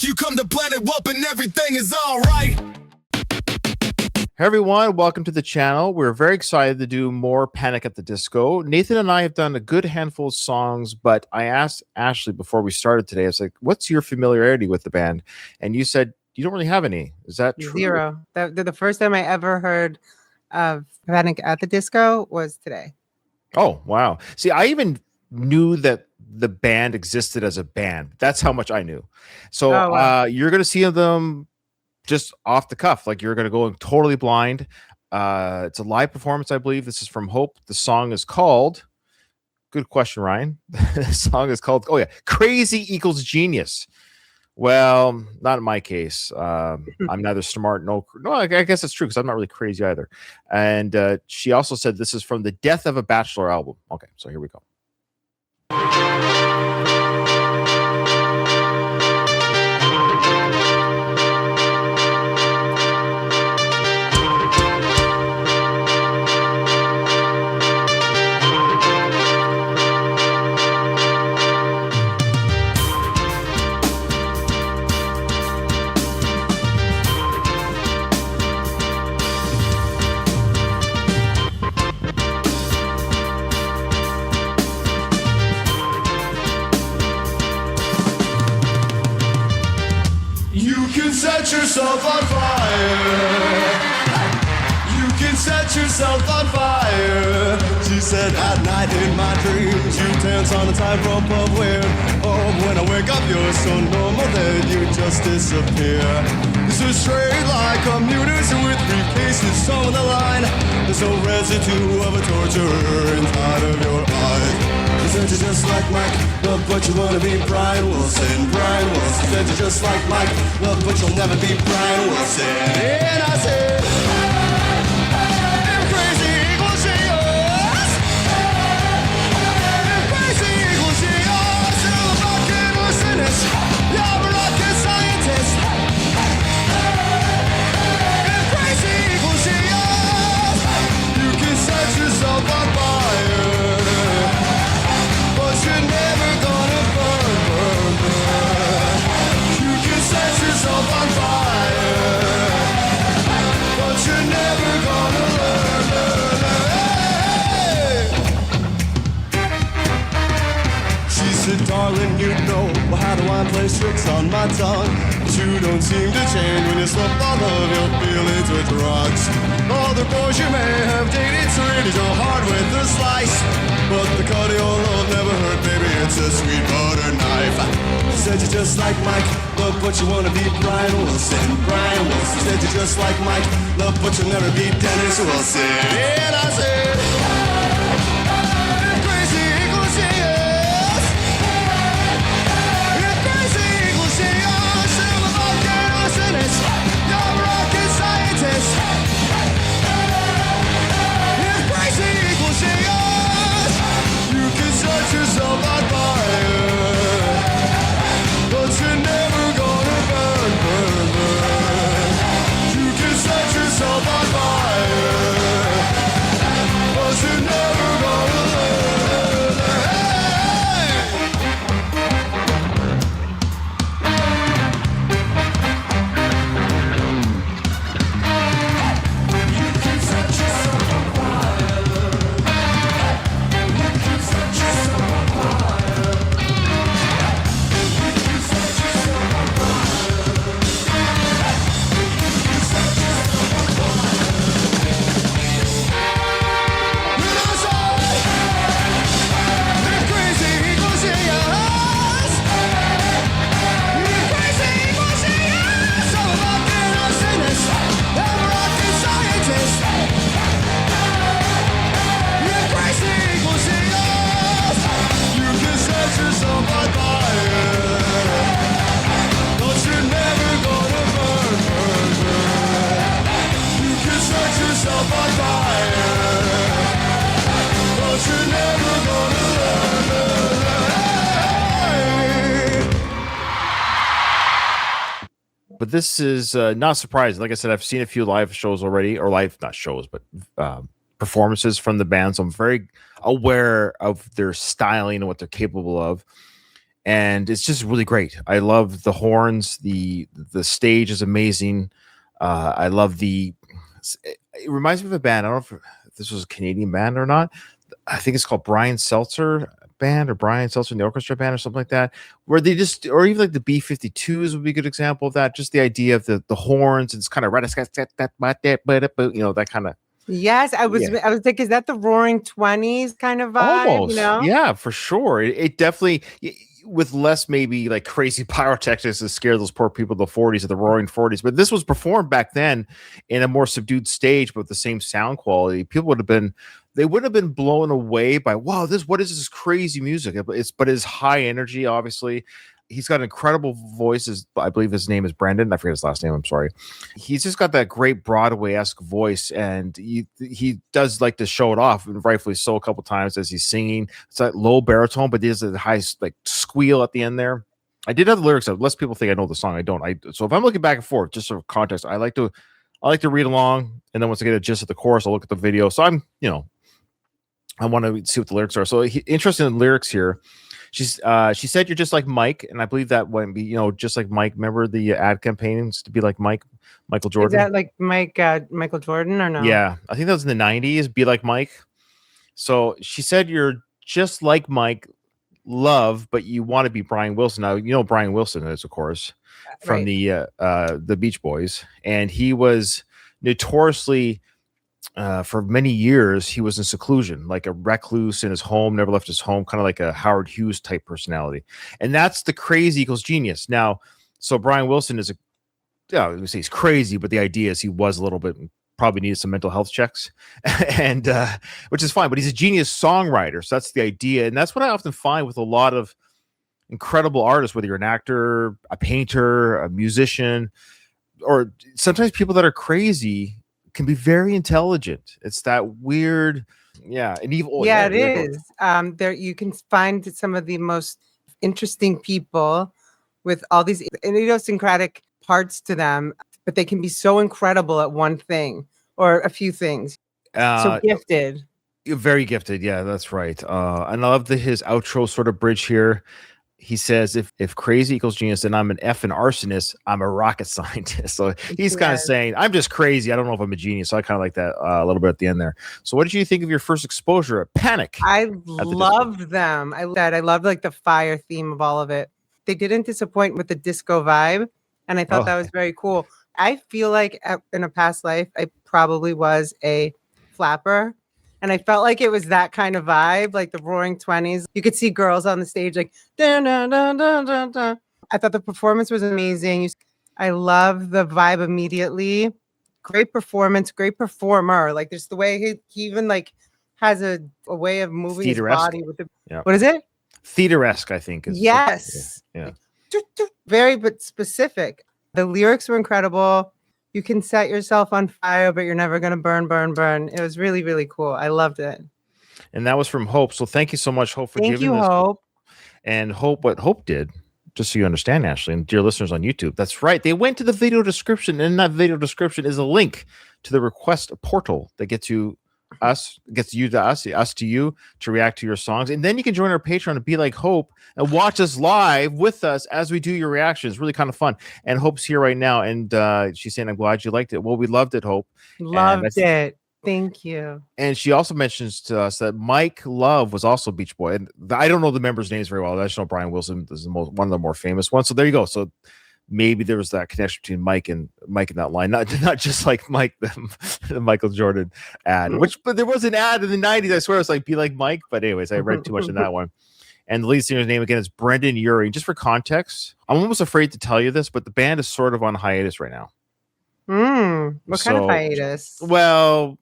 You come to Planet Whoop and everything is all right. Hey everyone, welcome to the channel. We're very excited to do more Panic at the Disco. Nathan and I have done a good handful of songs, but I asked Ashley before we started today, I was like, what's your familiarity with the band? And you said you don't really have any. Is that true? Zero. The first time I ever heard of Panic at the Disco was today. Oh, wow. See, I even knew that the band existed as a band. That's how much I knew. So wow. You're going to see them just off the cuff, like you're going to go totally blind. It's a live performance, I believe. This is from Hope. The song is called, good question, Ryan. The song is called, Crazy Equals Genius. Well, not in my case. I'm neither smart, no, I guess it's true because I'm not really crazy either. And she also said this is from the Death of a Bachelor album. Okay, so here we go. Set yourself on fire. You can set yourself on fire. She said at night in my dreams you dance on a tightrope of wind. Oh, when I wake up you're so normal that you just disappear. This is straight like commuters with briefcases on the line. There's no residue of a torturer inside of your eyes. Said you're just like Mike, love but you wanna be Brian Wilson. Brian Wilson said you're just like Mike, love but you'll never be Brian Wilson. And I said, if crazy equals genius, if crazy equals genius, you're a fucking arsonist, you're a rocket scientist. If crazy equals genius, you can set yourself on fire. You're never gonna burn, burn, burn. You can set yourself on fire, but you're never gonna learn, learn, learn. She said, darling, you know how do I play tricks on my tongue? But you don't seem to change when you slip all of your feelings with drugs. Other boys you may have dated treated your heart with a slice, but the cut of your love never hurt, baby, it's a sweet butter knife. Said you're just like Mike, love but you wanna be Brian Wilson. Brian Wilson said you're just like Mike, love but you'll never be Dennis Wilson. And I said, if crazy equals genius, if crazy equals genius, you're a fucking arsonist, you're a rocket scientist. If crazy equals genius, you can set yourself on fire, but you're never gonna burn, burn, burn. You can set yourself on fire, but you're never gonna learn. You can set yourself on fire. You can set yourself on fire. You can set yourself on fire. You can set yourself on fire. When I say, if crazy equals genius, if crazy equals genius, I'm a fucking arsonist, I'm a rocket scientist. If crazy equals genius, you can set yourself on fire, but you're never gonna burn, burn, burn. You can set yourself on fire, but you're never gonna learn, learn, learn. But this is not surprising. Like I said, I've seen a few live shows already, or live, not shows, but performances from the band. So I'm very aware of their styling and what they're capable of. and it's just really great. I love the horns. The stage is amazing. I love it reminds me of a band. I don't know if this was a Canadian band or not. I think it's called Brian Seltzer Band or Brian Seltzer and the Orchestra Band or something like that, where they just, or even like the B-52s would be a good example of that. Just the idea of the horns, and it's kind of that kind of. Yes, I was thinking, is that the Roaring Twenties kind of vibe? Almost, yeah, for sure. It definitely, with less maybe like crazy pyrotechnics to scare those poor people of the 40s or the Roaring 40s. But this was performed back then in a more subdued stage, but with the same sound quality. People would have been blown away by, wow, what is this crazy music? But it's high energy, obviously. He's got incredible voices. I believe his name is Brendan. I forget his last name. I'm sorry. He's just got that great Broadway-esque voice, and he does like to show it off, and rightfully so, a couple times as he's singing. It's that low baritone, but there's a high like squeal at the end there. I did have the lyrics up. Less people think I know the song. I don't. So if I'm looking back and forth, just for context, I like to read along, and then once I get a gist of the chorus, I'll look at the video. So I want to see what the lyrics are. So interested in lyrics here. She said, "You're just like Mike," and I believe that wouldn't be, just like Mike. Remember the ad campaigns to be like Michael Jordan? Is that like Michael Jordan or no? Yeah, I think that was in the 90s. Be like Mike. So she said, "You're just like Mike, love, but you want to be Brian Wilson." Now Brian Wilson is, of course, from the Beach Boys, and he was notoriously. For many years, he was in seclusion, like a recluse in his home, never left his home, kind of like a Howard Hughes type personality. And that's the crazy equals genius. Now, so Brian Wilson is we say he's crazy, but the idea is he was a little bit, probably needed some mental health checks, and which is fine. But he's a genius songwriter, so that's the idea, and that's what I often find with a lot of incredible artists, whether you're an actor, a painter, a musician, or sometimes people that are crazy can be very intelligent. It's that weird, and evil. Yeah, it is. There you can find some of the most interesting people with all these idiosyncratic parts to them, but they can be so incredible at one thing or a few things. So gifted. Very gifted. Yeah, that's right. And I love his outro sort of bridge here. He says, if crazy equals genius, then I'm an effing arsonist. I'm a rocket scientist. So he's kind of saying, I'm just crazy. I don't know if I'm a genius. So I kind of like that a little bit at the end there. So what did you think of your first exposure at Panic? I loved them. I loved like the fire theme of all of it. They didn't disappoint with the disco vibe. And I thought that was very cool. I feel like in a past life, I probably was a flapper. And I felt like it was that kind of vibe, like the Roaring 20s. You could see girls on the stage like, dun, dun, dun, dun, dun, dun. I thought the performance was amazing. I love the vibe immediately. Great performance, great performer. Like there's the way he even like has a way of moving his body with the, what is it? Theater-esque, I think. Yes. Yeah. Very, but specific. The lyrics were incredible. You can set yourself on fire, but you're never going to burn. It was really, really cool. I loved it. And that was from Hope. So thank you so much, Hope, for giving this. Hope. And Hope, what Hope did, just so you understand, Ashley, and dear listeners on YouTube, that's right. They went to the video description, and in that video description is a link to the request portal that gets you to us to you to react to your songs. And then you can join our Patreon and be like Hope and watch us live with us as we do your reactions. Really kind of fun. And Hope's here right now, and she's saying, I'm glad you liked it. Well, we loved it, Hope. Loved it. Thank you. And she also mentions to us that Mike Love was also Beach Boy. And I don't know the members' names very well. I just know Brian Wilson is one of the more famous ones. So there you go. So maybe there was that connection between Mike and that line, not just like Mike, the Michael Jordan ad, but there was an ad in the 90s. I swear it was like, be like Mike. But anyways, I read too much in that one. And the lead singer's name again is Brendan Urie. Just for context, I'm almost afraid to tell you this, but the band is sort of on hiatus right now. What kind of hiatus? Well,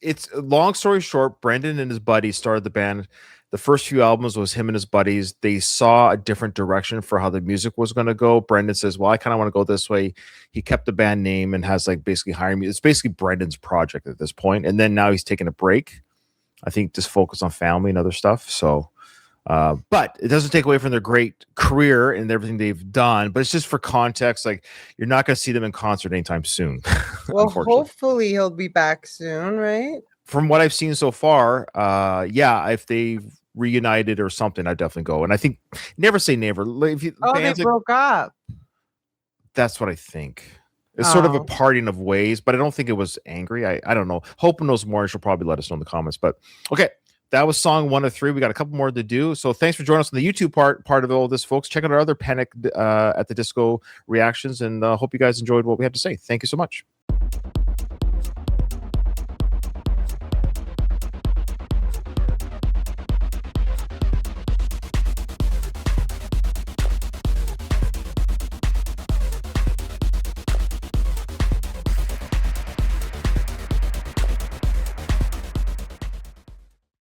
it's long story short, Brendan and his buddies started the band. The first few albums was him and his buddies. They saw a different direction for how the music was going to go. Brendan says, well, I kind of want to go this way. He kept the band name and has like basically hiring me. It's basically Brendan's project at this point. And then now he's taking a break. I think just focus on family and other stuff. So, but it doesn't take away from their great career and everything they've done. But it's just for context. Like you're not going to see them in concert anytime soon. Well, hopefully he'll be back soon, right? From what I've seen so far, if they reunited or something, I'd definitely go. And I think never say never. Like, if you, Oh, they broke up. That's what I think. It's sort of a Oh. parting of ways, but I don't think it was angry. I don't know. Hope knows more. She'll probably let us know in the comments. But okay, that was song 1 of 3. We got a couple more to do. So thanks for joining us on the YouTube part of all this, folks. Check out our other Panic at the Disco reactions, and hope you guys enjoyed what we had to say. Thank you so much.